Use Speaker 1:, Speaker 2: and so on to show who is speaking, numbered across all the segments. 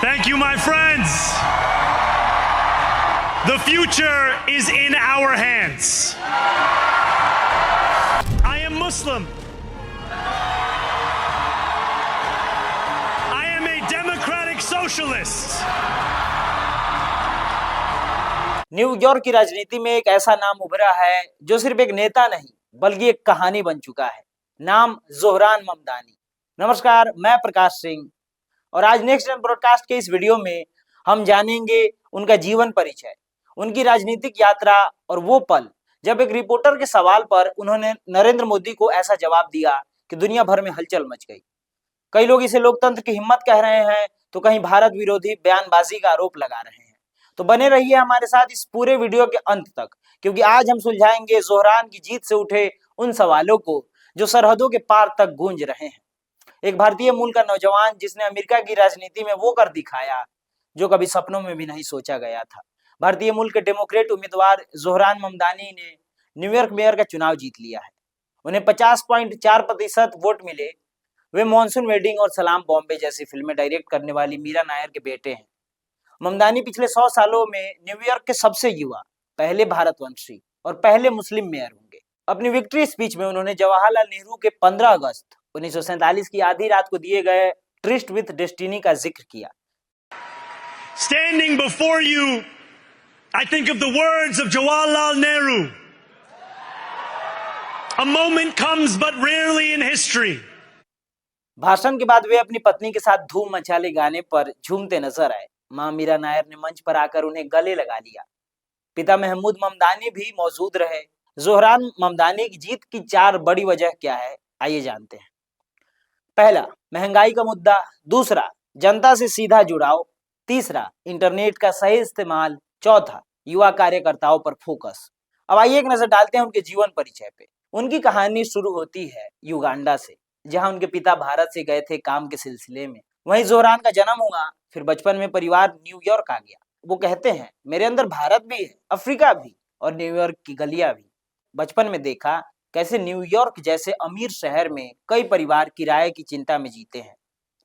Speaker 1: Thank you, my friends. The future is in our hands. I am Muslim. I am a democratic socialist.
Speaker 2: New York की राजनीति में एक ऐसा नाम उभरा है जो सिर्फ एक नेता नहीं बल्कि एक कहानी बन चुका है। नाम जोहरान ममदानी। नमस्कार, मैं प्रकाश सिंह और आज नेक्स्ट जन ब्रॉडकास्ट के इस वीडियो में हम जानेंगे उनका जीवन परिचय, उनकी राजनीतिक यात्रा और वो पल जब एक रिपोर्टर के सवाल पर उन्होंने नरेंद्र मोदी को ऐसा जवाब दिया कि दुनिया भर में हलचल मच गई। कई लोग इसे लोकतंत्र की हिम्मत कह रहे हैं तो कहीं भारत विरोधी बयानबाजी का आरोप लगा रहे हैं। तो बने रहिए हमारे साथ इस पूरे वीडियो के अंत तक, क्योंकि आज हम सुलझाएंगे जोहरान की जीत से उठे उन सवालों को जो सरहदों के पार तक गूंज रहे हैं। एक भारतीय मूल का नौजवान जिसने अमेरिका की राजनीति में वो कर दिखाया जो कभी सपनों में भी नहीं सोचा गया था। भारतीय मूल के डेमोक्रेट उम्मीदवार जोहरान ममदानी ने न्यूयॉर्क मेयर का चुनाव जीत लिया है। उन्हें 50.4% वोट मिले। वे मॉनसून वेडिंग और सलाम बॉम्बे जैसी फिल्में डायरेक्ट करने वाली मीरा नायर के बेटे हैं। ममदानी पिछले 100 सालों में न्यूयॉर्क के सबसे युवा, पहले भारतवंशी और पहले मुस्लिम मेयर होंगे। अपनी विक्ट्री स्पीच में उन्होंने जवाहरलाल नेहरू के 15 अगस्त 1947 की आधी रात को दिए गए ट्रिस्ट विद डेस्टिनी का जिक्र किया।
Speaker 1: Standing before you, I think of the words of Jawaharlal Nehru. A moment comes but rarely in history.
Speaker 2: भाषण के बाद वे अपनी पत्नी के साथ धूम मचाले गाने पर झूमते नजर आए। मां मीरा नायर ने मंच पर आकर उन्हें गले लगा लिया। पिता महमूद ममदानी भी मौजूद रहे। जोहरान ममदानी की जीत की 4 बड़ी वजह क्या है, आइए जानते हैं। पहला, महंगाई का मुद्दा। दूसरा, जनता से सीधा जुड़ाव। तीसरा, इंटरनेट का सही इस्तेमाल। चौथा, युवा कार्यकर्ताओं पर फोकस। अब आइए एक नजर डालते हैं उनके जीवन परिचय पे। उनकी कहानी शुरू होती है युगांडा से, जहां उनके पिता भारत से गए थे काम के सिलसिले में। वहीं जोहरान का जन्म हुआ। फिर बचपन में परिवार न्यूयॉर्क आ गया। वो कहते हैं, मेरे अंदर भारत भी है, अफ्रीका भी और न्यूयॉर्क की गलियां भी। बचपन में देखा कैसे न्यूयॉर्क जैसे अमीर शहर में कई परिवार किराए की चिंता में जीते हैं।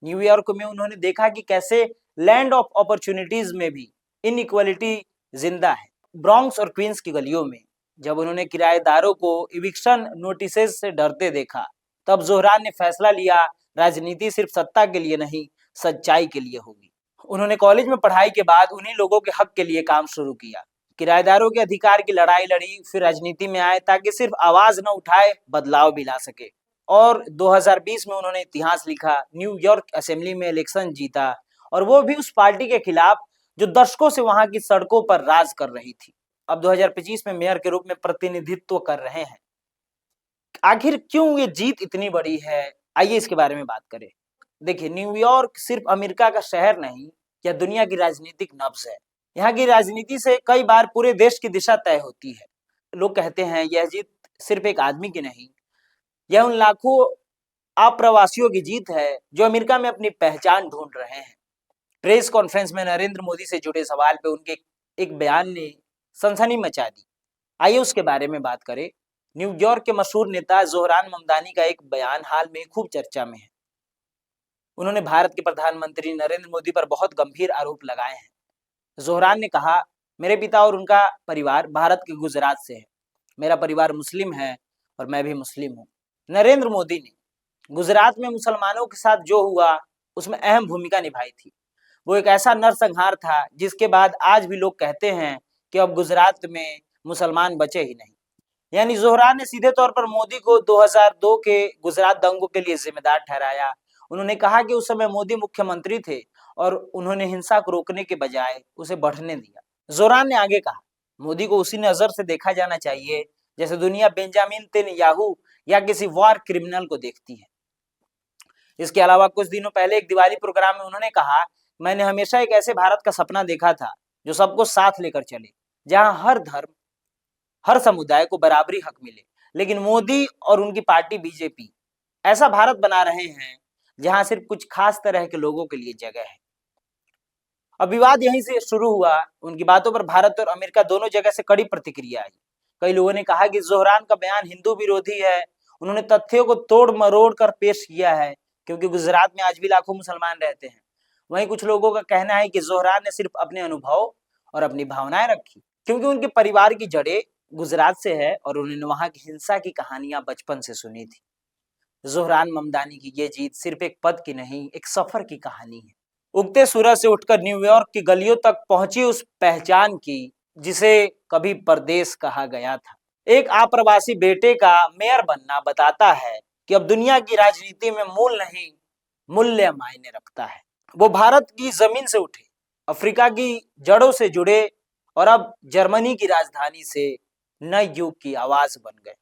Speaker 2: न्यूयॉर्क में उन्होंने देखा कि कैसे लैंड ऑफ अपॉर्चुनिटीज में भी इनइक्वालिटी जिंदा है। ब्रॉन्क्स और क्वींस की गलियों में जब उन्होंने किराएदारों को इविक्शन नोटिसेस से डरते देखा, तब जोहरान ने फैसला लिया, राजनीति सिर्फ सत्ता के लिए नहीं, सच्चाई के लिए होगी। उन्होंने कॉलेज में पढ़ाई के बाद उन्हीं लोगों के हक के लिए काम शुरू किया। किराएदारों के अधिकार की लड़ाई लड़ी, फिर राजनीति में आए ताकि सिर्फ आवाज न उठाए, बदलाव भी ला सके। और 2020 में उन्होंने इतिहास लिखा, न्यूयॉर्क असेंबली में इलेक्शन जीता, और वो भी उस पार्टी के खिलाफ जो दशकों से वहां की सड़कों पर राज कर रही थी। अब 2025 में मेयर के रूप में प्रतिनिधित्व कर रहे हैं। आखिर क्यों ये जीत इतनी बड़ी है, आइए इसके बारे में बात करें। देखिए, न्यूयॉर्क सिर्फ अमेरिका का शहर नहीं, यह दुनिया की राजनीतिक नब्ज है। यहाँ की राजनीति से कई बार पूरे देश की दिशा तय होती है। लोग कहते हैं यह जीत सिर्फ एक आदमी की नहीं, यह उन लाखों अप्रवासियों की जीत है जो अमेरिका में अपनी पहचान ढूंढ रहे हैं। प्रेस कॉन्फ्रेंस में नरेंद्र मोदी से जुड़े सवाल पे उनके एक बयान ने सनसनी मचा दी। आइए उसके बारे में बात करें। न्यूयॉर्क के मशहूर नेता जोहरान ममदानी का एक बयान हाल में खूब चर्चा में है। उन्होंने भारत के प्रधानमंत्री नरेंद्र मोदी पर बहुत गंभीर आरोप लगाए हैं। जोहरान ने कहा, मेरे पिता और उनका परिवार भारत के गुजरात से है। मेरा परिवार मुस्लिम है और मैं भी मुस्लिम हूँ। नरेंद्र मोदी ने गुजरात में मुसलमानों के साथ जो हुआ उसमें अहम भूमिका निभाई थी। वो एक ऐसा नरसंहार था जिसके बाद आज भी लोग कहते हैं कि अब गुजरात में मुसलमान बचे ही नहीं। यानी जोहरान ने सीधे तौर पर मोदी को 2002 के गुजरात दंगों के लिए जिम्मेदार ठहराया। उन्होंने कहा कि उस समय मोदी मुख्यमंत्री थे और उन्होंने हिंसा को रोकने के बजाय उसे बढ़ने दिया। जोहरान ने आगे कहा, मोदी को उसी नजर से देखा जाना चाहिए जैसे दुनिया बेंजामिन नेतन्याहू या किसी वॉर क्रिमिनल को देखती है। इसके अलावा कुछ दिनों पहले एक दिवाली प्रोग्राम में उन्होंने कहा, मैंने हमेशा एक ऐसे भारत का सपना देखा था जो सबको साथ लेकर चले, जहां हर धर्म, हर समुदाय को बराबरी हक मिले। लेकिन मोदी और उनकी पार्टी बीजेपी ऐसा भारत बना रहे हैं जहां सिर्फ कुछ खास तरह के लोगों के लिए जगह है। अब विवाद यहीं से शुरू हुआ। उनकी बातों पर भारत और अमेरिका दोनों जगह से कड़ी प्रतिक्रिया आई। कई लोगों ने कहा कि जोहरान का बयान हिंदू विरोधी है। उन्होंने तथ्यों को तोड़ मरोड़ कर पेश किया है, क्योंकि गुजरात में आज भी लाखों मुसलमान रहते हैं। वहीं कुछ लोगों का कहना है कि जोहरा ने सिर्फ अपने अनुभव और अपनी भावनाएं रखी, क्योंकि उनके परिवार की जड़ें गुजरात से है और उन्होंने वहां की हिंसा की कहानियां बचपन से सुनी थी। जोहरान ममदानी की ये जीत सिर्फ एक पद की नहीं, एक सफर की कहानी है। उगते सूरज से उठकर न्यूयॉर्क की गलियों तक पहुंची उस पहचान की जिसे कभी परदेश कहा गया था। एक आप्रवासी बेटे का मेयर बनना बताता है कि अब दुनिया की राजनीति में मूल नहीं, मूल्य मायने रखता है। वो भारत की जमीन से उठे, अफ्रीका की जड़ों से जुड़े और अब जर्मनी की राजधानी से नए युग की आवाज बन गए।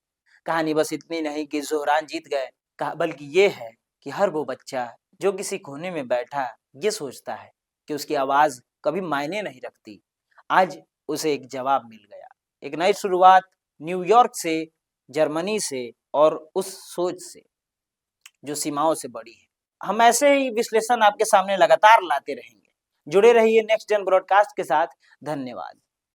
Speaker 2: कहानी बस इतनी नहीं कि जोहरान जीत गए, बल्कि ये है कि हर वो बच्चा जो किसी कोने में बैठा ये सोचता है कि उसकी आवाज कभी मायने नहीं रखती, आज उसे एक जवाब मिल गया। एक नई शुरुआत न्यूयॉर्क से, जर्मनी से और उस सोच से जो सीमाओं से बड़ी है। हम ऐसे ही विश्लेषण आपके सामने लगातार लाते रहेंगे। जुड़े रहिए नेक्स्ट जेन ब्रॉडकास्ट के साथ। धन्यवाद।